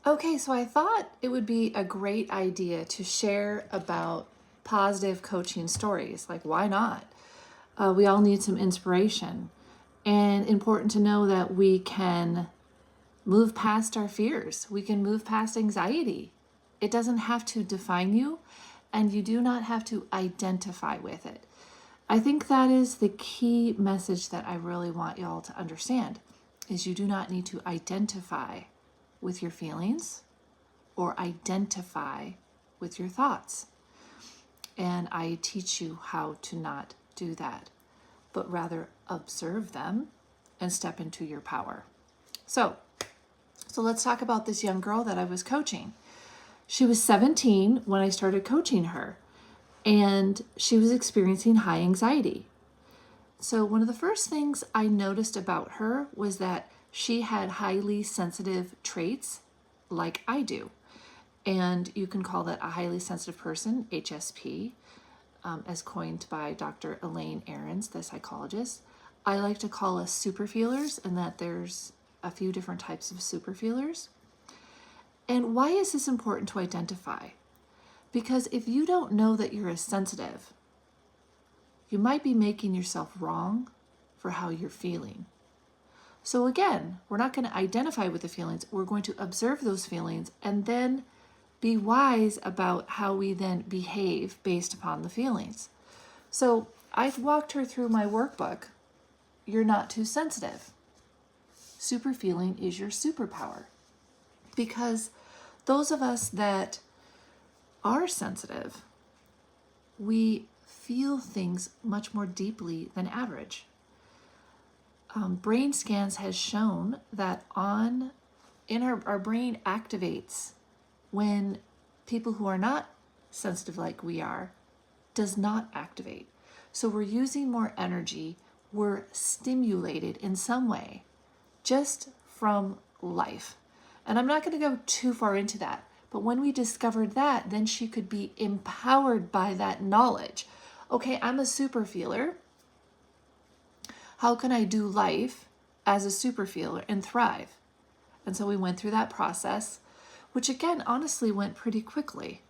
Okay, so I thought it would be a great idea to share about positive coaching stories. Like, why not? We all need some inspiration. And important to know that we can move past our fears, we can move past anxiety. It doesn't have to define you, and you do not have to identify with it. I think that is the key message that I really want y'all to understand is you do not need to identify with your feelings or identify with your thoughts. And I teach you how to not do that, but rather observe them and step into your power. So let's talk about this young girl that I was coaching. She was 17 when I started coaching her, and she was experiencing high anxiety. So one of the first things I noticed about her was that she had highly sensitive traits like I do. And you can call that a highly sensitive person, HSP, as coined by Dr. Elaine Ahrens, the psychologist. I like to call us super feelers, and that there's a few different types of super feelers. And why is this important to identify? Because if you don't know that you're a sensitive, you might be making yourself wrong for how you're feeling. So again, we're not going to identify with the feelings. We're going to observe those feelings and then be wise about how we then behave based upon the feelings. So I've walked her through my workbook. You're not too sensitive. Super feeling is your superpower. Because those of us that are sensitive, we feel things much more deeply than average. Brain scans has shown that in our brain activates when people who are not sensitive like we are does not activate. So we're using more energy, we're stimulated in some way just from life. And I'm not going to go too far into that, but when we discovered that, then she could be empowered by that knowledge. Okay, I'm a super feeler. How can I do life as a super feeler and thrive? And so we went through that process, which again, honestly, went pretty quickly.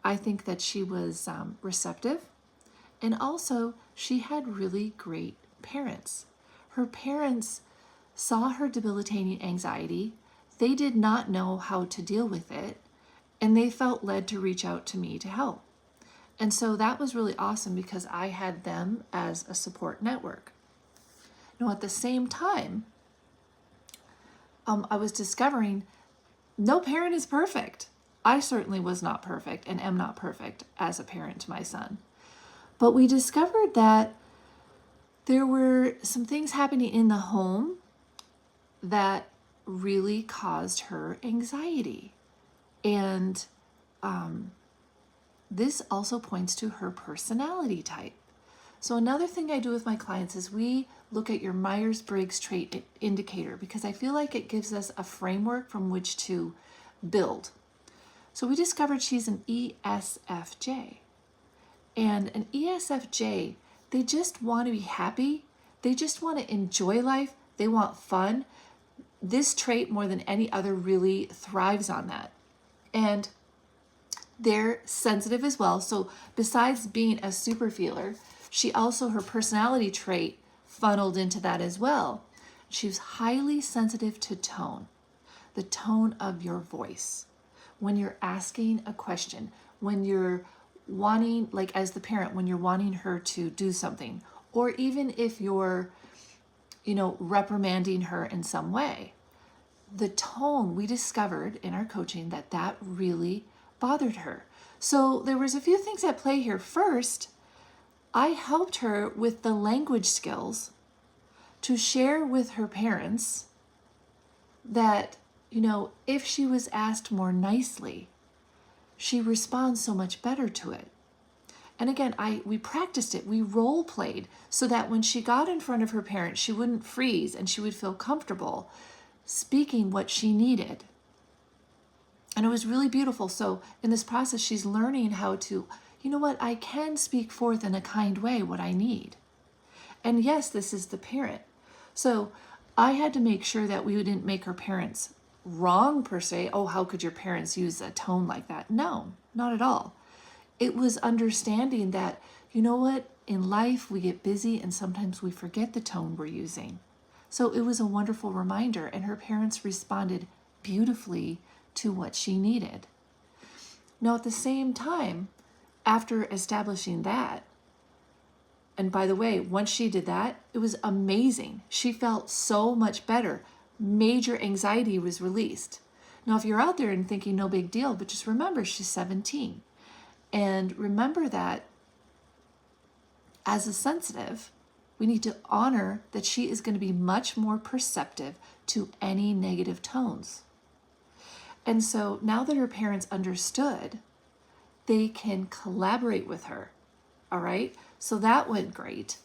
I think that she was receptive, and also she had really great parents. Her parents saw her debilitating anxiety. They did not know how to deal with it, and they felt led to reach out to me to help. And so that was really awesome because I had them as a support network. Now, at the same time, I was discovering no parent is perfect. I certainly was not perfect and am not perfect as a parent to my son. But we discovered that there were some things happening in the home that really caused her anxiety. And this also points to her personality type. So another thing I do with my clients is we look at your Myers-Briggs trait indicator because I feel like it gives us a framework from which to build. So we discovered she's an ESFJ. And an ESFJ, they just want to be happy. They just want to enjoy life. They want fun. This trait, more than any other, really thrives on that. And they're sensitive as well. So besides being a super feeler, she also, her personality trait funneled into that as well. She was highly sensitive to tone, the tone of your voice. When you're asking a question, when you're wanting, like as the parent, when you're wanting her to do something, or even if you're, reprimanding her in some way, the tone, we discovered in our coaching that really bothered her. So there was a few things at play here. First, I helped her with the language skills to share with her parents that, if she was asked more nicely, she responds so much better to it. And again, we practiced it, we role played so that when she got in front of her parents, she wouldn't freeze and she would feel comfortable speaking what she needed. And it was really beautiful. So in this process, she's learning how to, I can speak forth in a kind way what I need. And yes, this is the parent. So I had to make sure that we didn't make her parents wrong per se. Oh, how could your parents use a tone like that? No, not at all. It was understanding that, you know what, in life we get busy and sometimes we forget the tone we're using. So it was a wonderful reminder, and her parents responded beautifully to what she needed. Now, at the same time, after establishing that, and by the way, once she did that, it was amazing. She felt so much better. Major anxiety was released. Now, if you're out there and thinking no big deal, but just remember she's 17. And remember that as a sensitive, we need to honor that she is going to be much more perceptive to any negative tones. And so now that her parents understood, they can collaborate with her. All right? So that went great.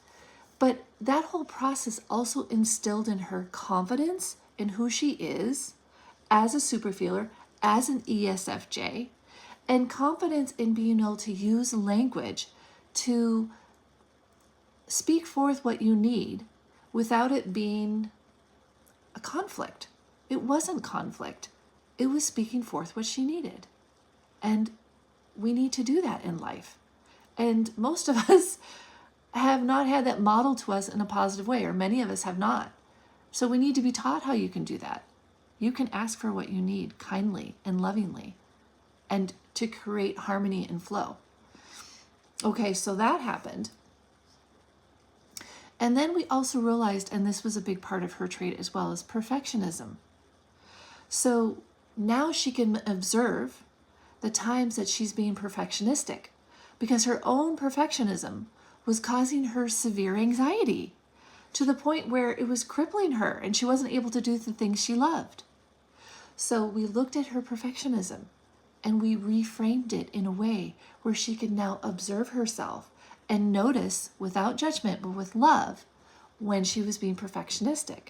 But that whole process also instilled in her confidence in who she is as a superfeeler, as an ESFJ, and confidence in being able to use language to speak forth what you need without it being a conflict. It wasn't conflict. It was speaking forth what she needed. And we need to do that in life. And most of us have not had that modeled to us in a positive way, or many of us have not. So we need to be taught how you can do that. You can ask for what you need kindly and lovingly, and to create harmony and flow. Okay, so that happened. And then we also realized, and this was a big part of her trait as well, is perfectionism. So now she can observe the times that she's being perfectionistic, because her own perfectionism was causing her severe anxiety to the point where it was crippling her and she wasn't able to do the things she loved. So we looked at her perfectionism and we reframed it in a way where she could now observe herself and notice, without judgment but with love, when she was being perfectionistic,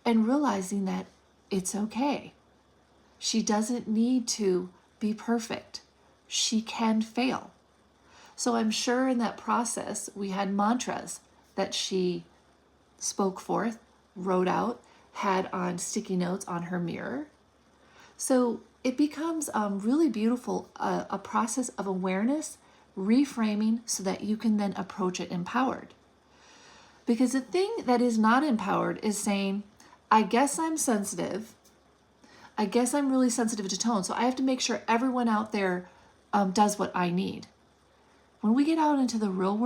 and realizing that it's okay. She doesn't need to be perfect. She can fail. So I'm sure in that process we had mantras that she spoke forth, wrote out, had on sticky notes on her mirror. So it becomes really beautiful, a process of awareness, reframing, so that you can then approach it empowered. Because the thing that is not empowered is saying, I guess I'm sensitive. I guess I'm really sensitive to tone, so I have to make sure everyone out there does what I need. When we get out into the real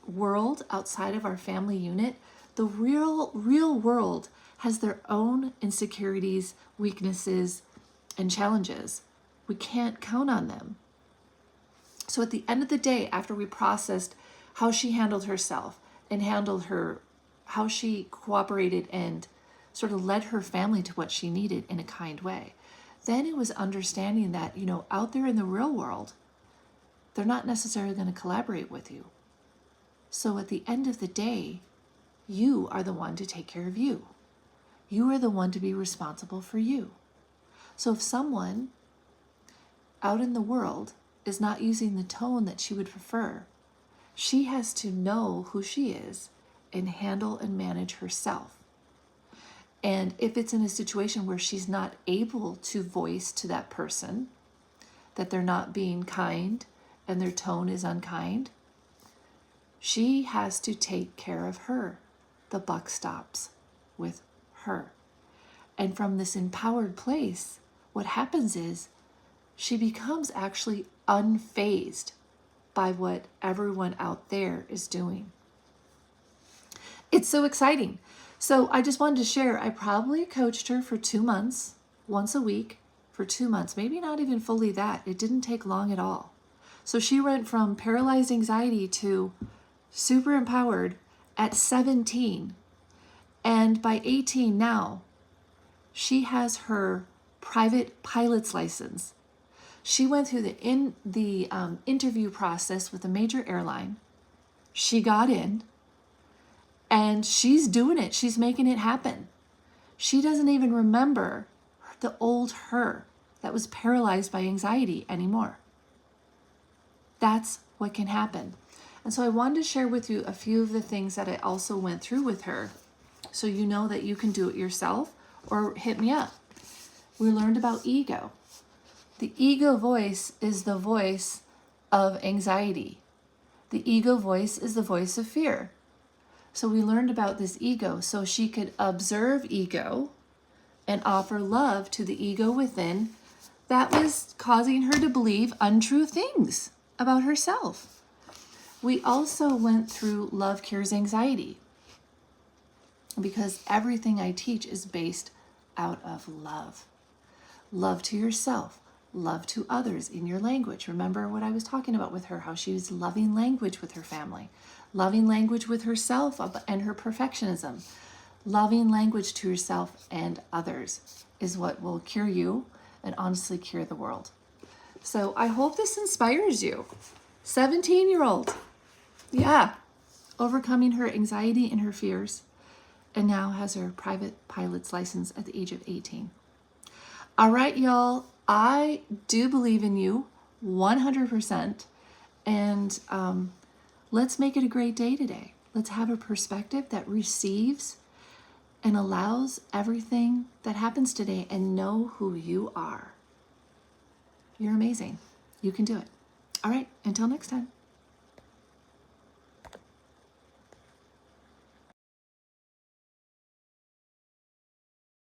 world outside of our family unit, the real world has their own insecurities, weaknesses, and challenges. We can't count on them. So at the end of the day, after we processed how she handled herself and handled how she cooperated and sort of led her family to what she needed in a kind way, then it was understanding that, out there in the real world, they're not necessarily going to collaborate with you. So at the end of the day, you are the one to take care of you. You are the one to be responsible for you. So if someone out in the world is not using the tone that she would prefer, she has to know who she is and handle and manage herself. And if it's in a situation where she's not able to voice to that person that they're not being kind and their tone is unkind, she has to take care of her. The buck stops with her. And from this empowered place, what happens is she becomes actually unfazed by what everyone out there is doing. It's so exciting. So I just wanted to share, I probably coached her for 2 months, once a week for 2 months, maybe not even fully that. It didn't take long at all. So she went from paralyzed anxiety to super empowered at 17. And by 18 now, she has her private pilot's license. She went through the interview process with a major airline. She got in, and she's doing it. She's making it happen. She doesn't even remember the old her that was paralyzed by anxiety anymore. That's what can happen. And so I wanted to share with you a few of the things that I also went through with her, so you know that you can do it yourself or hit me up. we learned about ego. The ego voice is the voice of anxiety. The ego voice is the voice of fear. So we learned about this ego so she could observe ego and offer love to the ego within that was causing her to believe untrue things about herself. We also went through Love Cures Anxiety, because everything I teach is based out of love. Love to yourself, love to others in your language. Remember what I was talking about with her, how she was loving language with her family, loving language with herself and her perfectionism. Loving language to yourself and others is what will cure you and honestly cure the world. So I hope this inspires you. 17-year-old, yeah, overcoming her anxiety and her fears, and now has her private pilot's license at the age of 18. All right, y'all, I do believe in you 100%, and let's make it a great day today. Let's have a perspective that receives and allows everything that happens today, and know who you are. You're amazing. You can do it. All right, until next time.